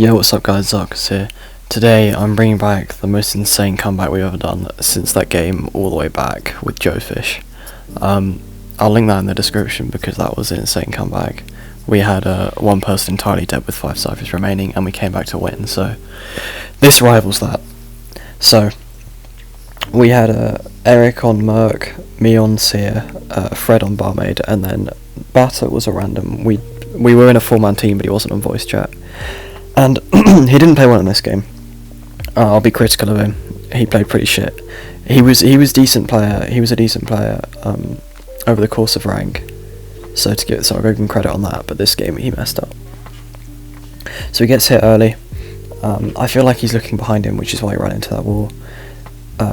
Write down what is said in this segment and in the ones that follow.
Yo, what's up guys, Zarkus here. Today I'm bringing back the most insane comeback we've ever done since that game all the way back with Joe Fish. I'll link that in the description because that was an insane comeback. We had one person entirely dead with 5 ciphers remaining and we came back to win, so this rivals that. So, we had Eric on Merc, me on Seer, Fred on Barmaid, and then Batter was a random. We were in a 4-man team but he wasn't on voice chat. And he didn't play well in this game. I'll be critical of him. He played pretty shit. He was decent player. He was a decent player over the course of rank. So I'll give him credit on that. But this game he messed up. So he gets hit early. I feel like he's looking behind him, which is why he ran into that wall.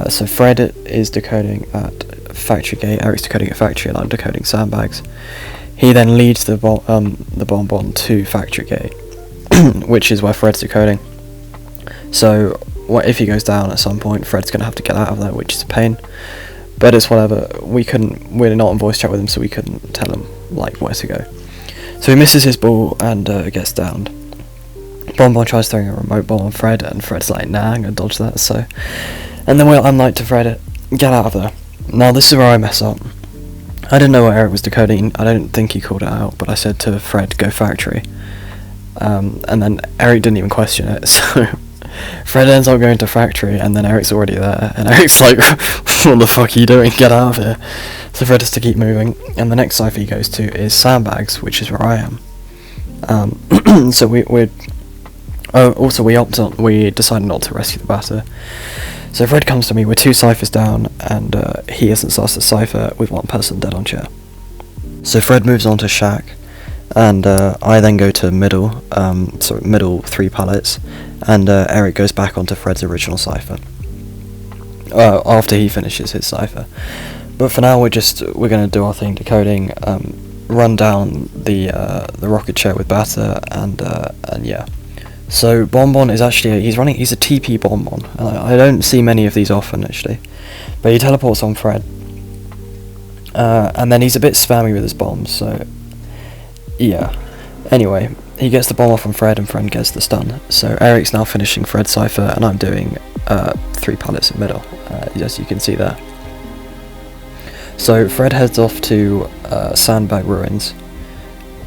So Fred is decoding at factory gate. Eric's decoding at factory, and I'm decoding sandbags. He then leads the bonbon to factory gate, which is where Fred's decoding. So if he goes down at some point, Fred's gonna have to get out of there, which is a pain. But it's whatever. We're not on voice chat with him, so we couldn't tell him like where to go. So he misses his ball and gets downed. Bonbon tries throwing a remote ball on Fred, and Fred's like, nah, I'm gonna dodge that. So, and then I'm like to Fred, get out of there. Now this is where I mess up. I didn't know what Eric was decoding. I don't think he called it out, but I said to Fred, go factory. And then Eric didn't even question it, so Fred ends up going to factory, and then Eric's already there, and Eric's like, what the fuck are you doing, get out of here. So Fred has to keep moving, and the next cipher he goes to is sandbags, which is where I am. So we decided not to rescue the batter. So Fred comes to me, we're 2 ciphers down, and he hasn't started the cipher with 1 person dead on chair. So Fred moves on to shack, and I then go to middle, middle 3 pallets, and Eric goes back onto Fred's original cipher after he finishes his cipher. But for now we're going to do our thing, decoding, run down the rocket chair with batter, and yeah. So Bonbon is actually he's a TP Bonbon, and I don't see many of these often actually, but he teleports on Fred, and then he's a bit spammy with his bombs, so yeah. Anyway, he gets the bomb off on Fred, and Fred gets the stun. So Eric's now finishing Fred's cipher, and I'm doing 3 pallets in middle, as you can see there. So Fred heads off to Sandbag Ruins,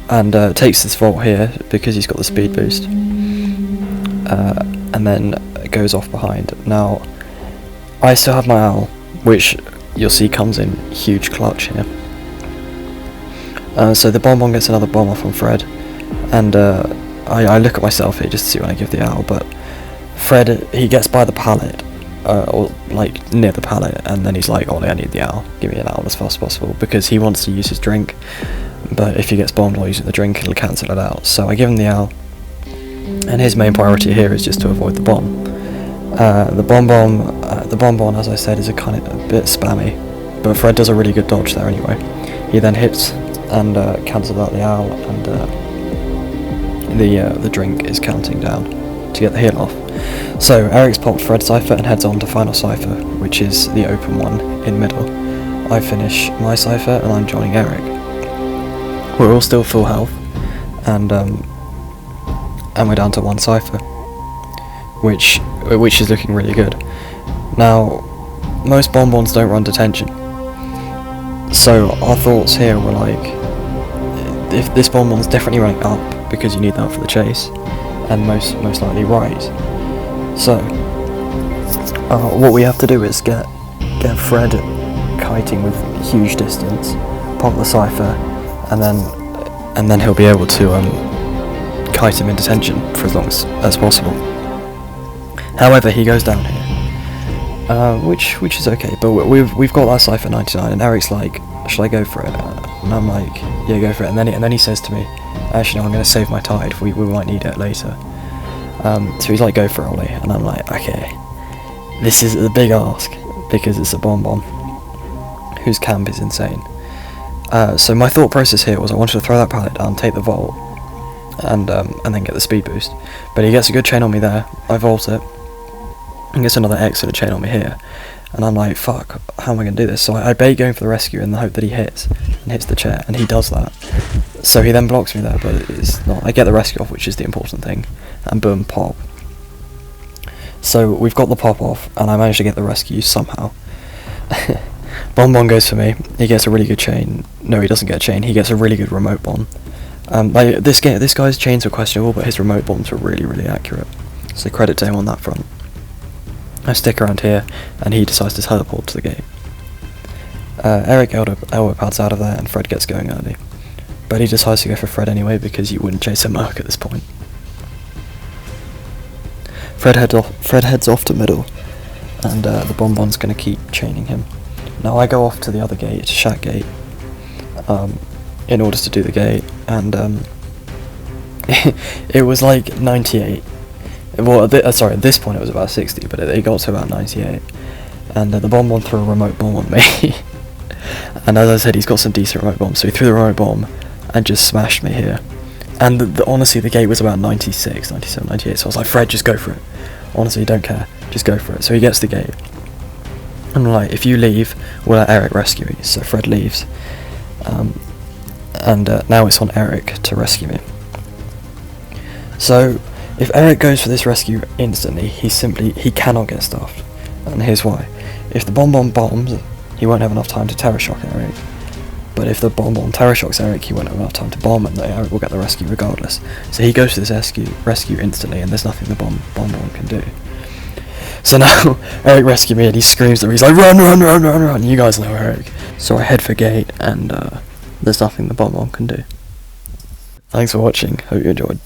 and takes this vault here because he's got the speed boost. And then goes off behind. Now, I still have my owl, which you'll see comes in huge clutch here. So the bonbon gets another bomb off on Fred, and I look at myself here just to see when I give the owl, but Fred, he gets by the pallet, or like near the pallet, and then he's like, oh, I need the owl, give me an owl as fast as possible, because he wants to use his drink, but if he gets bombed while using the drink, it'll cancel it out. So I give him the owl, and his main priority here is just to avoid the bomb. The bonbon, as I said, is a bit spammy, but Fred does a really good dodge there anyway. He then hits and cancels out the owl, and the drink is counting down to get the heal off. So Eric's popped Fred's cipher and heads on to final cipher, which is the open one in middle. I finish my cipher and I'm joining Eric. We're all still full health, and we're down to 1 cipher, which is looking really good. Now, most bonbons don't run detention, so our thoughts here were like, if this bonbon's definitely running up because you need that for the chase, and most likely right. So what we have to do is get Fred kiting with huge distance, pop the cipher, and then he'll be able to kite him in detention for as long as possible. However, he goes down here, which is okay, but we've got that cipher 99, and Eric's like, should I go for it? And I'm like, yeah, go for it. And then he says to me, actually no, I'm going to save my tide, we might need it later. So he's like, go for it, Ollie. And I'm like, okay, this is a big ask because it's a bonbon whose camp is insane. So my thought process here was I wanted to throw that pallet down, take the vault, and then get the speed boost. But he gets a good chain on me there, I vault it, and gets another excellent chain on me here, and I'm like, fuck, how am I going to do this? So I bait going for the rescue in the hope that he hits the chair, and he does that. So he then blocks me there, but it's not. I get the rescue off, which is the important thing, and boom, pop. So we've got the pop off, and I managed to get the rescue somehow. Bonbon goes for me. He gets a really good chain. No, he doesn't get a chain. He gets a really good remote bomb. This guy's chains were questionable, but his remote bombs were really, really accurate. So credit to him on that front. I stick around here, and he decides to teleport to the gate. Eric elbow pads out of there, and Fred gets going early. But he decides to go for Fred anyway, because you wouldn't chase a Merc at this point. Fred heads off to middle, and the Bonbon's going to keep chaining him. Now I go off to the other gate, to Shack Gate, in order to do the gate, and it was like 98. Well, sorry, at this point it was about 60, but it got to about 98, and the Bonbon threw a remote bomb on me. And as I said, he's got some decent remote bombs, so he threw the remote bomb and just smashed me here. And honestly, the gate was about 96, 97, 98, so I was like, Fred, just go for it. Honestly, don't care, just go for it. So he gets the gate. And I'm like, if you leave, we'll let Eric rescue me. So Fred leaves. And now it's on Eric to rescue me. So, if Eric goes for this rescue instantly, he cannot get stuffed. And here's why. If the Bonbon bombs, he won't have enough time to Terror Shock Eric. But if the Bonbon Terror Shocks Eric, he won't have enough time to bomb, and Eric will get the rescue regardless. So he goes for this rescue instantly, and there's nothing the Bonbon can do. So now, Eric rescued me, and he screams at me, he's like, run, run, run, run, run, you guys know Eric. So I head for gate, and there's nothing the Bonbon can do. Thanks for watching, hope you enjoyed.